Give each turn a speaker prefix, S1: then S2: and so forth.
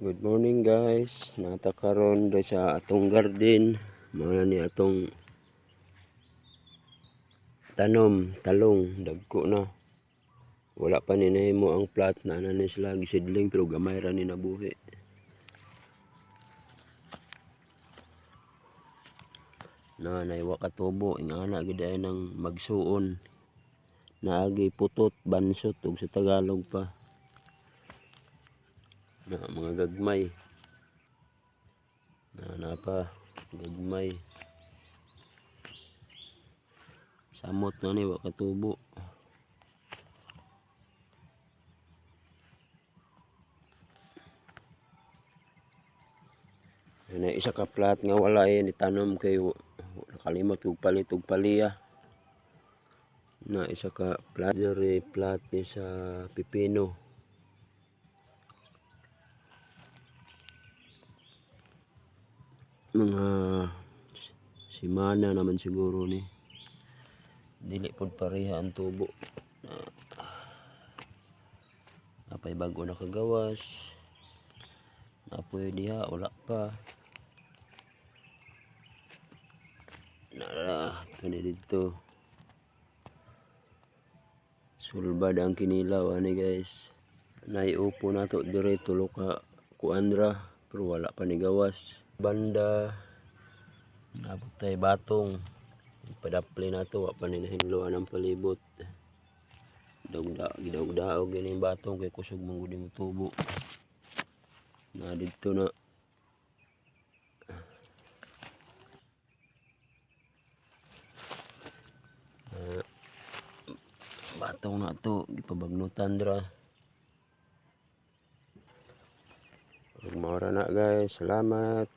S1: Good morning guys. Nata karon diri sa atong garden. Mao ni atong tanom talong dagko na. Wala pa ni nahimo ang plat na ni sila gisidling pero gamay ra ni nabuhi. Na naiwa ka tubo ingana gid ay nang magsuon. Naagi putot bansot ug sa Tagalog pa. Na mga gagmay. Na pa gagmay. Samot na ni wa katubo. Na isa ka plat nga wala ni tanom kay nakalimot og palit og paliya. Na isa ka plat diri plat ni sa pipino. Mga simana naman siguro ni dili pod pareha ang tubo. Napay bago na kagawas. Napoy diha wala pa. Kani dito. Sulbad ang kinilaw ani guys. Naiupo na to dire tulo ka kuandra pero wala pa ni gawas. Banda nabutay batong. Padapli na to wa pa ni nahinluan ang palibot. Gidawdaog gini batong kay kusog mong gud mo tubo. Na dito na batong na to gipabagnutan dra. Ug mao ra na guys, salamat.